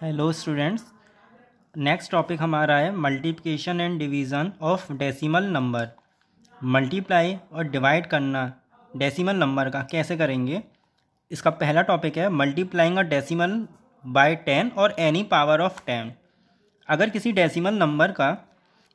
Hello students. Next topic हमारा है multiplication and division of decimal number. Multiply और divide करना डेसिमल नंबर का कैसे करेंगे, इसका पहला टॉपिक है मल्टीप्लाइंग अ डेसिमल बाय 10 और एनी पावर ऑफ 10। अगर किसी डेसिमल नंबर का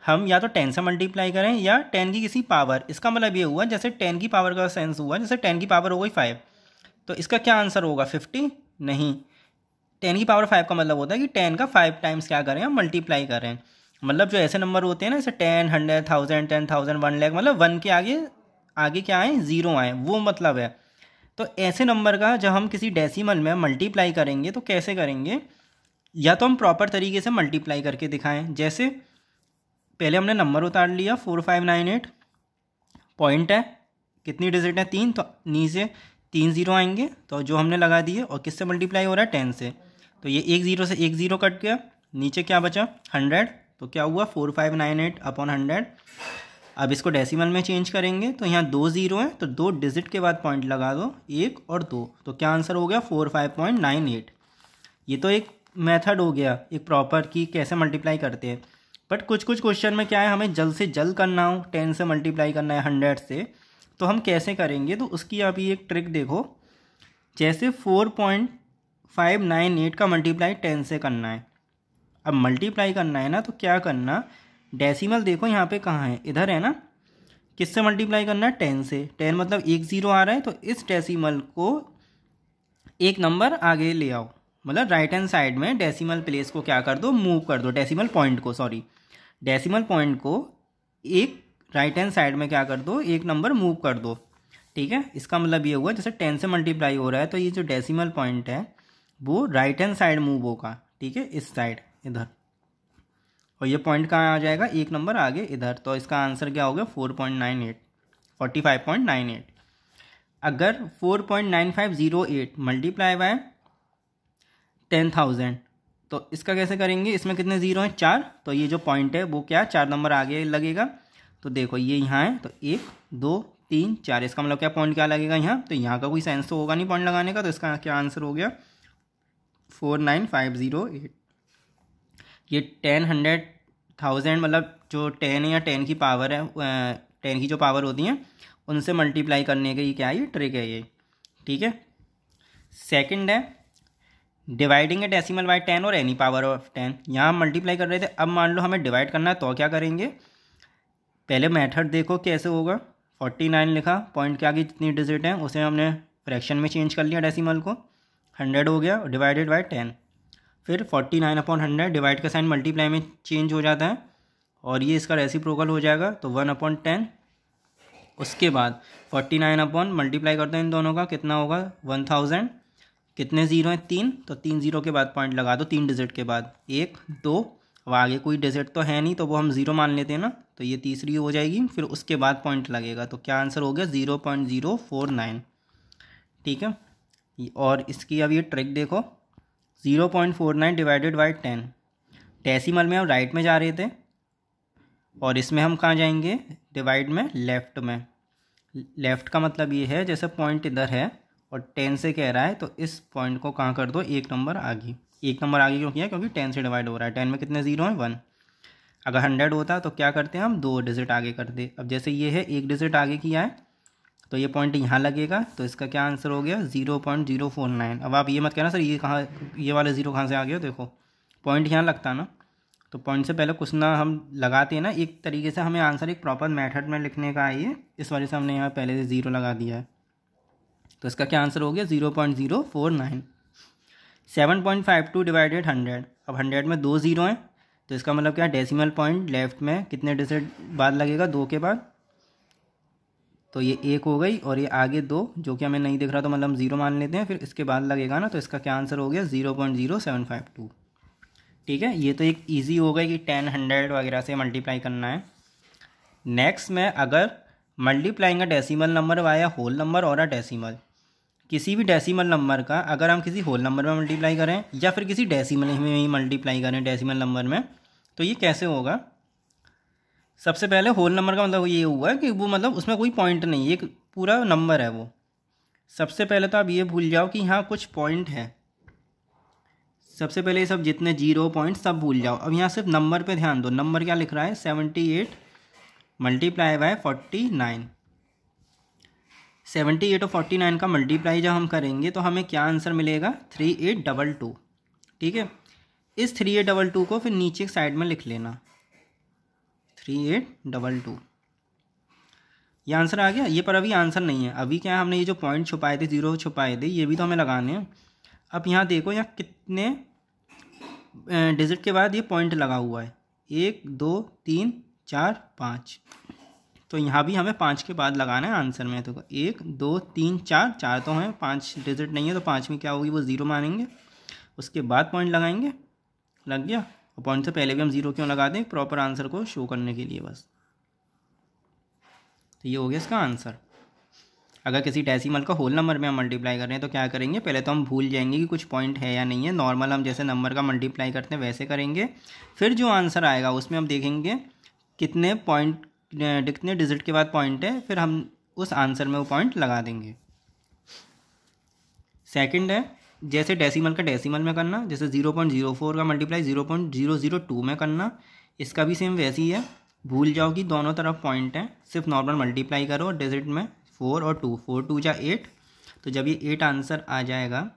हम या तो 10 से मल्टीप्लाई करें या 10 की किसी पावर, इसका मतलब ये हुआ जैसे 10 की पावर का सेंस हुआ जैसे 10 की पावर हो गई 5, तो इसका क्या आंसर होगा 50? नहीं, 10 की पावर 5 का मतलब होता है कि 10 का 5 टाइम्स क्या करें, हम मल्टीप्लाई करें। मतलब जो ऐसे नंबर होते हैं ना, जैसे 10, 100, 1000, 10,000, 1 लाख, मतलब 1 के आगे आगे क्या आए, ज़ीरो आए, वो मतलब है। तो ऐसे नंबर का जब हम किसी डेसिमल में मल्टीप्लाई करेंगे तो कैसे करेंगे, या तो हम प्रॉपर तरीके से मल्टीप्लाई करके दिखाएं। जैसे पहले हमने नंबर उतार लिया 4598, पॉइंट है, कितनी डिजिट है 3, तो नीचे 3 ज़ीरो आएंगे, तो जो हमने लगा दिए, और किससे मल्टीप्लाई हो रहा है 10 से, तो ये एक ज़ीरो से एक ज़ीरो कट गया, नीचे क्या बचा 100, तो क्या हुआ 4598 अपॉन 100। अब इसको डेसिमल में चेंज करेंगे तो यहाँ 2 ज़ीरो है, तो 2 डिजिट के बाद पॉइंट लगा दो, 1 और 2, तो क्या आंसर हो गया 45.98। ये तो एक मेथड हो गया एक प्रॉपर कि कैसे मल्टीप्लाई करते हैं। बट कुछ कुछ क्वेश्चन में क्या है, हमें जल्द से जल्द करना हो, 10 से मल्टीप्लाई करना है 100 से, तो हम कैसे करेंगे, तो उसकी आप ये एक ट्रिक देखो। जैसे 4.598 का मल्टीप्लाई 10 से करना है, अब मल्टीप्लाई करना है ना, तो क्या करना, डेसिमल देखो यहाँ पे कहाँ है, इधर है ना, किससे मल्टीप्लाई करना है 10 से, 10 मतलब एक ज़ीरो आ रहा है, तो इस डेसिमल को एक नंबर आगे ले आओ, मतलब राइट हैंड साइड में डेसिमल प्लेस को क्या कर दो, मूव कर दो, डेसिमल पॉइंट को, सॉरी डेसिमल पॉइंट को एक राइट हैंड साइड में क्या कर दो, एक नंबर मूव कर दो। ठीक है, इसका मतलब ये हुआ जैसे 10 से मल्टीप्लाई हो रहा है, तो ये जो डेसिमल पॉइंट है वो राइट हैंड साइड मूव होगा। ठीक है, इस साइड इधर, और ये पॉइंट कहाँ आ जाएगा, एक नंबर आगे इधर, तो इसका आंसर क्या हो गया 4.98, 45.98। अगर 4.9508 मल्टीप्लाई बाय 10,000, तो इसका कैसे करेंगे, इसमें कितने ज़ीरो हैं 4, तो ये जो पॉइंट है वो क्या 4 नंबर आगे लगेगा, तो देखो ये यहाँ है, तो 1 2 3 4, इसका मतलब क्या पॉइंट क्या लगेगा यहाँ, तो यहाँ का कोई सेंस तो होगा नहीं पॉइंट लगाने का, तो इसका क्या आंसर हो गया 49508। ये 10, 100, 1000 मतलब जो 10 या 10 की पावर है, 10 की जो पावर होती हैं उनसे मल्टीप्लाई करने का ये क्या है, ये ट्रिक है ये। ठीक है, सेकंड है डिवाइडिंग ए डेसिमल बाय 10 और एनी पावर ऑफ 10। यहाँ हम मल्टीप्लाई कर रहे थे, अब मान लो हमें डिवाइड करना है, तो क्या करेंगे, पहले मेथड देखो कैसे होगा। 49 लिखा, पॉइंट के आगे जितनी डिजिट हैं उसे हमने फ्रैक्शन में चेंज कर लिया, डेसिमल को 100 हो गया, डिवाइडेड बाय 10। फिर 49 अपॉन 100, डिवाइड का साइन मल्टीप्लाई में चेंज हो जाता है, और ये इसका रेसिप्रोकल हो जाएगा, तो 1 अपॉन 10। उसके बाद 49 अपॉन मल्टीप्लाई करते हैं इन दोनों का, कितना होगा 1000, कितने ज़ीरो हैं 3, तो 3 ज़ीरो के बाद पॉइंट लगा दो, 3 डिजिट के बाद 1 2, अब आगे कोई डिजिट तो है नहीं, तो वो हम ज़ीरो मान लेते हैं ना, तो ये तीसरी हो जाएगी, फिर उसके बाद पॉइंट लगेगा, तो क्या आंसर हो गया 0.049। ठीक है, और इसकी अब ये ट्रिक देखो, 0.49 डिवाइडेड बाई 10, डेसिमल में हम राइट में जा रहे थे, और इसमें हम कहाँ जाएंगे, डिवाइड में लेफ़्ट में। लेफ़्ट का मतलब ये है जैसे पॉइंट इधर है और 10 से कह रहा है, तो इस पॉइंट को कहाँ कर दो, एक नंबर आगे। एक नंबर आगे क्यों किया, क्योंकि 10 से डिवाइड हो रहा है, 10 में कितने ज़ीरो हैं 1। अगर 100 होता तो क्या करते हैं हम, 2 डिजिट आगे करते। अब जैसे ये है एक डिजिट आगे किया है, तो ये पॉइंट यहाँ लगेगा, तो इसका क्या आंसर हो गया 0.049। अब आप ये मत कहना सर ये कहाँ, ये वाले ज़ीरो कहाँ से आ गया, देखो पॉइंट यहाँ लगता ना, तो पॉइंट से पहले कुछ ना हम लगाते हैं ना, एक तरीके से हमें आंसर एक प्रॉपर मेथड में लिखने का है ये, इस वजह से हमने यहाँ पहले से ज़ीरो लगा दिया है, तो इसका क्या आंसर हो गया 0.049। 7.52 डिवाइडेड 100, अब 100 में 2 ज़ीरो हैं, तो इसका मतलब क्या, डेसिमल पॉइंट लेफ्ट में कितने डिजिट बाद लगेगा, 2 के बाद, तो ये 1 हो गई, और ये आगे 2 जो कि हमें नहीं दिख रहा, तो मतलब हम ज़ीरो मान लेते हैं, फिर इसके बाद लगेगा ना, तो इसका क्या आंसर हो गया 0.0752। ठीक है, ये तो एक ईजी हो गई कि 10, 100 वगैरह से मल्टीप्लाई करना है। नेक्स्ट में अगर multiplying a decimal number via whole number और अ डेसिमल, किसी भी डेसिमल नंबर का अगर हम किसी होल नंबर में मल्टीप्लाई करें या फिर किसी डेसिमल में ही मल्टीप्लाई करें डेसिमल नंबर में, तो ये कैसे होगा। सबसे पहले होल नंबर का मतलब ये हुआ कि वो मतलब उसमें कोई पॉइंट नहीं, एक पूरा नंबर है वो। सबसे पहले तो आप ये भूल जाओ कि यहाँ कुछ पॉइंट है, सबसे पहले ये सब जितने 0 पॉइंट सब भूल जाओ। अब यहाँ सिर्फ नंबर पे ध्यान दो। नंबर क्या लिख रहा है, 78 मल्टीप्लाई बाय 49। 78 और 49 का मल्टीप्लाई जब हम करेंगे तो हमें क्या आंसर मिलेगा, 3822। ठीक है, इस 3822 को फिर नीचे साइड में लिख लेना, 3822। ये आंसर आ गया। ये पर अभी आंसर नहीं है, अभी क्या है, हमने ये जो पॉइंट छुपाए थे, 0 छुपाए थे, ये भी तो हमें लगाने हैं। अब यहाँ देखो, यहाँ कितने डिजिट के बाद ये पॉइंट लगा हुआ है, 1 2 3 4 5। तो यहाँ भी हमें 5 के बाद लगाना है आंसर में। तो 1 2 3 4, 4 तो हैं, 5 डिजिट नहीं है, तो 5वीं क्या होगी, वो 0 मानेंगे, उसके बाद पॉइंट लगाएंगे। लग गया। और पॉइंट से पहले भी हम 0 क्यों लगा दें, प्रॉपर आंसर को शो करने के लिए बस। तो ये हो गया इसका आंसर। अगर किसी डेसिमल का होल नंबर में हम मल्टीप्लाई कर रहे हैं तो क्या करेंगे, पहले तो हम भूल जाएंगे कि कुछ पॉइंट है या नहीं है। नॉर्मल हम जैसे नंबर का मल्टीप्लाई करते हैं वैसे करेंगे। फिर जो आंसर आएगा उसमें हम देखेंगे कितने पॉइंट, कितने डिजिट के बाद पॉइंट है, फिर हम उस आंसर में वो पॉइंट लगा देंगे। सेकंड है, जैसे डेसिमल का डेसिमल में करना, जैसे 0.04 का मल्टीप्लाई 0.002 में करना, इसका भी सेम वैसे ही है। भूल जाओ कि दोनों तरफ पॉइंट है, सिर्फ नॉर्मल मल्टीप्लाई करो और डिजिट में 4 और 2, 4 2 जा 8। तो जब ये 8 आंसर आ जाएगा,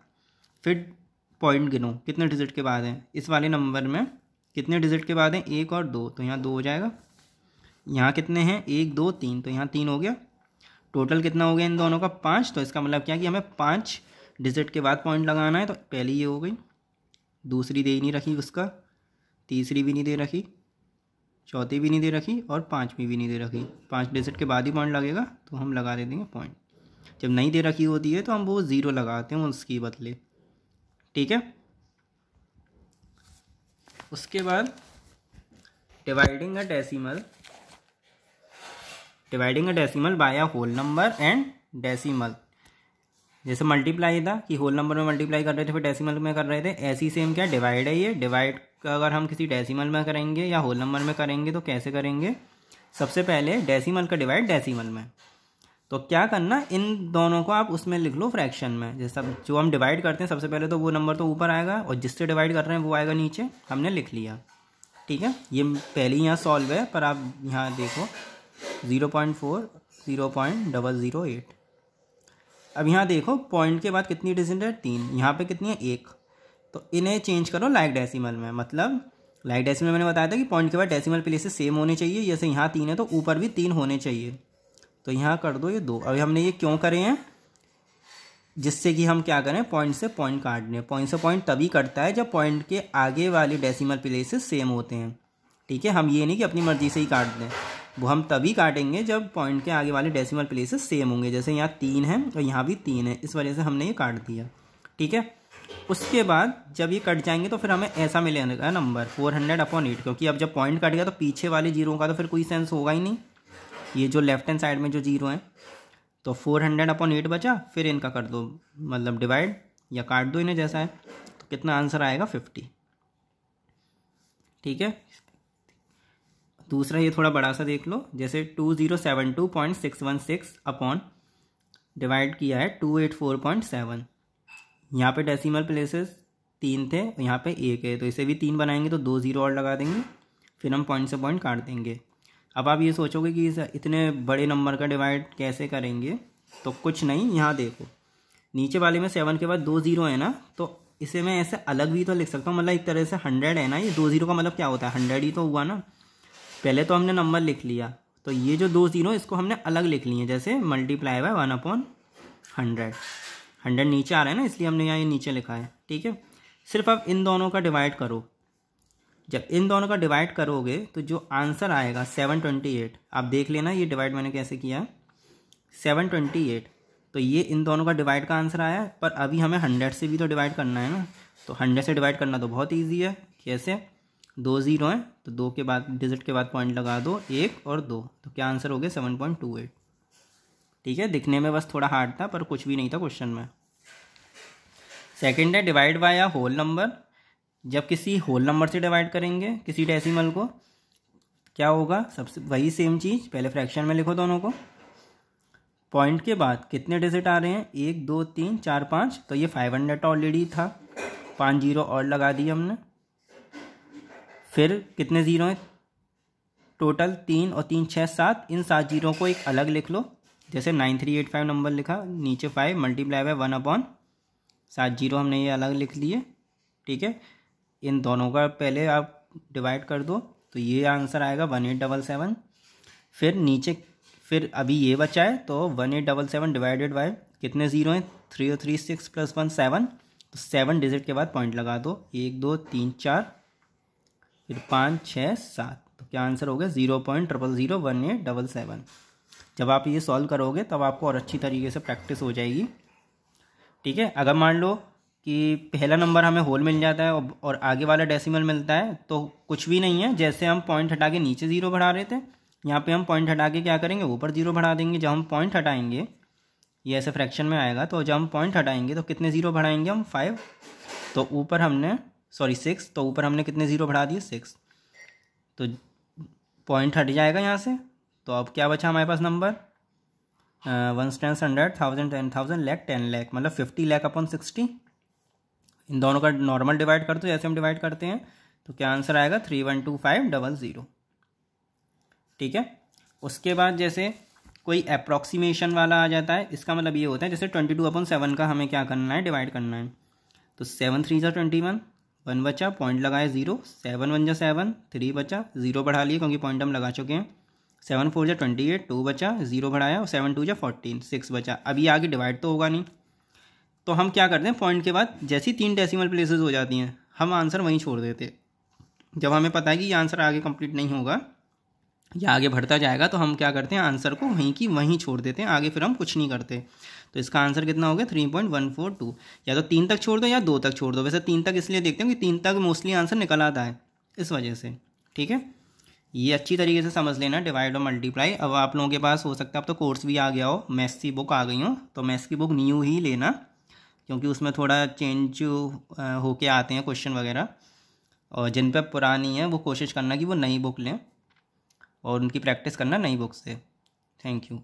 फिर पॉइंट गिनो कितने डिजिट के बाद है। इस वाले नंबर में कितने डिजिट के बाद हैं, 1 और 2, तो यहाँ 2 हो जाएगा। यहाँ कितने हैं, 1 2 3, तो यहाँ 3 हो गया। टोटल कितना हो गया इन दोनों का, 5। तो इसका मतलब क्या कि हमें 5 डिजिट के बाद पॉइंट लगाना है। तो पहली ये हो गई, दूसरी दे ही नहीं रखी उसका, तीसरी भी नहीं दे रखी, चौथी भी नहीं दे रखी और 5वीं भी नहीं दे रखी। 5 डिजिट के बाद ही पॉइंट लगेगा, तो हम लगा दे देंगे पॉइंट। जब नहीं दे रखी होती है तो हम वो 0 लगाते हैं उसकी बदले। ठीक है। उसके बाद dividing a decimal by a whole number and decimal. जैसे मल्टीप्लाई था कि होल नंबर में मल्टीप्लाई कर रहे थे, फिर डेसिमल में कर रहे थे, ऐसी सेम क्या डिवाइड है। ये डिवाइड का अगर हम किसी डेसिमल में करेंगे या होल नंबर में करेंगे तो कैसे करेंगे, सबसे पहले डेसिमल का डिवाइड डेसिमल में। तो क्या करना, इन दोनों को आप उसमें लिख लो फ्रैक्शन में। जैसा जो हम डिवाइड करते हैं सबसे पहले तो वो नंबर तो ऊपर आएगा और जिससे डिवाइड कर रहे हैं वो आएगा नीचे, हमने लिख लिया। ठीक है, ये पहले ही यहाँ सॉल्व है, पर आप यहाँ देखो 0.4 0.008। अब यहाँ देखो पॉइंट के बाद कितनी डिजिट है, 3। यहाँ पे कितनी है, 1। तो इन्हें चेंज करो लाइक डेसिमल में। मतलब लाइक डेसिमल मैंने बताया था कि पॉइंट के बाद डेसिमल प्लेसेस सेम होने चाहिए। जैसे यहाँ 3 है तो ऊपर भी 3 होने चाहिए। तो यहाँ कर दो ये 2। अभी हमने ये क्यों करे हैं, जिससे कि हम क्या करें, पॉइंट से पॉइंट काट दें। पॉइंट से पॉइंट तभी कटता है जब पॉइंट के आगे वाले डेसिमल प्लेसेस सेम होते हैं। ठीक है, हम ये नहीं कि अपनी मर्जी से ही काट दें, वो हम तभी काटेंगे जब पॉइंट के आगे वाले डेसिमल प्लेसेस सेम होंगे। जैसे यहाँ 3 है और यहाँ भी 3 है, इस वजह से हमने ये काट दिया। ठीक है, उसके बाद जब ये कट जाएंगे तो फिर हमें ऐसा मिलेगा नंबर 400/8, क्योंकि अब जब पॉइंट कट गया तो पीछे वाले जीरो का तो फिर कोई सेंस होगा ही नहीं। ये जो लेफ्ट हैंड साइड में जो जीरो हैं, तो 400/8 बचा। फिर इनका कर दो मतलब डिवाइड या काट दो इन्हें जैसा है, तो कितना आंसर आएगा, 50। ठीक है। दूसरा ये थोड़ा बड़ा सा देख लो, जैसे 2072.616 अपॉन डिवाइड किया है 284.7। यहाँ पे डेसिमल प्लेसेस 3 थे, यहाँ पे 1 है, तो इसे भी 3 बनाएंगे तो 2 0 और लगा देंगे, फिर हम पॉइंट से पॉइंट काट देंगे। अब आप ये सोचोगे कि इतने बड़े नंबर का डिवाइड कैसे करेंगे, तो कुछ नहीं, यहाँ देखो नीचे वाले में 7 के बाद 2 0 है ना, तो इसे मैं ऐसे अलग भी तो लिख सकता हूँ। मतलब एक तरह से 100 है ना, ये 2 0 का मतलब क्या होता है, 100 ही तो हुआ ना। पहले तो हमने नंबर लिख लिया, तो ये जो 2 0 इसको हमने अलग लिख लिए, जैसे मल्टीप्लाई बाय 1/100। 100 नीचे आ रहा है ना, इसलिए हमने यहाँ ये नीचे लिखा है। ठीक है, सिर्फ अब इन दोनों का डिवाइड करो। जब इन दोनों का डिवाइड करोगे तो जो आंसर आएगा 728। आप देख लेना ये डिवाइड मैंने कैसे किया, 728। तो ये इन दोनों का डिवाइड का आंसर आया, पर अभी हमें 100 से भी तो डिवाइड करना है ना। तो 100 से डिवाइड करना तो बहुत ईजी है। कैसे, 2 0 हैं तो 2 के बाद डिजिट के बाद पॉइंट लगा दो, 1 और 2, तो क्या आंसर हो गया, 7.28। ठीक है, दिखने में बस थोड़ा हार्ड था पर कुछ भी नहीं था क्वेश्चन में। सेकंड है divide by a whole number. जब किसी होल नंबर से डिवाइड करेंगे किसी डेसिमल को, क्या होगा, सबसे वही सेम चीज़, पहले फ्रैक्शन में लिखो दोनों को। पॉइंट के बाद कितने डिजिट आ रहे हैं, 1 2 3 4 5, तो ये 500 ऑलरेडी था। 5 जीरो और लगा दिए हमने। फिर कितने ज़ीरो हैं टोटल? 3 और 3 6 7। इन 7 जीरो को एक अलग लिख लो, जैसे 9385 नंबर लिखा, नीचे 5 मल्टीप्लाई बाय 1/7 जीरो हमने ये अलग लिख लिए। ठीक है, इन दोनों का पहले आप डिवाइड कर दो तो ये आंसर आएगा 1877। फिर नीचे फिर अभी ये बचा है तो 1877 डिवाइडेड बाय कितने ज़ीरो हैं? 3 और 3 6 + 1 7। तो 7 डिजिट के बाद पॉइंट लगा दो, 1 2 3 4 फिर 5 6 7। तो क्या आंसर हो गया? 0.0001877। जब आप ये सॉल्व करोगे तब आपको और अच्छी तरीके से प्रैक्टिस हो जाएगी। ठीक है, अगर मान लो कि पहला नंबर हमें होल मिल जाता है और आगे वाला डेसिमल मिलता है तो कुछ भी नहीं है, जैसे हम पॉइंट हटा के नीचे ज़ीरो बढ़ा रहे थे, यहाँ पे हम पॉइंट हटा के क्या करेंगे? ऊपर ज़ीरो बढ़ा देंगे। जब हम पॉइंट हटाएंगे ये ऐसे फ्रैक्शन में आएगा, तो जब हम पॉइंट हटाएंगे तो कितने ज़ीरो बढ़ाएंगे हम? 5। तो ऊपर हमने 6, तो ऊपर हमने कितने ज़ीरो बढ़ा दिए? 6। तो पॉइंट हट जाएगा यहाँ से। तो अब क्या बचा हमारे पास नंबर? 1 10 100 1000 10,000 लाख 10 लाख, मतलब 50 लाख अपॉन 60। इन दोनों का नॉर्मल डिवाइड कर दो जैसे हम डिवाइड करते हैं, तो क्या आंसर आएगा? 312500। ठीक है, उसके बाद जैसे कोई अप्रॉक्सीमेशन वाला आ जाता है, इसका मतलब ये होता है जैसे 22/7 का हमें क्या करना है? डिवाइड करना है। तो 7 3 = 21, 1 बचा, पॉइंट लगाए 0, 7 1 = 7, 3 बचा, 0 बढ़ा लिए क्योंकि पॉइंट हम लगा चुके हैं, 7 4 = 28, 2 बचा, 0 बढ़ाया और 7 2 = 14, 6 बचा। अभी आगे डिवाइड तो होगा नहीं, तो हम क्या करते हैं? पॉइंट के बाद जैसी 3 डेसिमल प्लेसेस हो जाती हैं हम आंसर वहीं छोड़ देते। जब हमें पता है कि ये आंसर आगे कंप्लीट नहीं होगा या आगे बढ़ता जाएगा, तो हम क्या करते हैं? आंसर को वहीं की वहीं छोड़ देते हैं, आगे फिर हम कुछ नहीं करते। तो इसका आंसर कितना हो गया? 3.142। या तो 3 तक छोड़ दो या 2 तक छोड़ दो। वैसे 3 तक इसलिए देखते हैं कि 3 तक मोस्टली आंसर निकल आता है, इस वजह से। ठीक है, ये अच्छी तरीके से समझ लेना डिवाइड और मल्टीप्लाई। अब आप लोगों के पास हो सकता है अब तो कोर्स भी आ गया हो, मैथ्स की बुक आ गई हो, तो मैथ्स की बुक न्यू ही लेना, क्योंकि उसमें थोड़ा चेंज होके आते हैं क्वेश्चन वगैरह। और जिन पे पुरानी है वो कोशिश करना कि वो नई बुक लें और उनकी प्रैक्टिस करना नई बुक से। Thank you.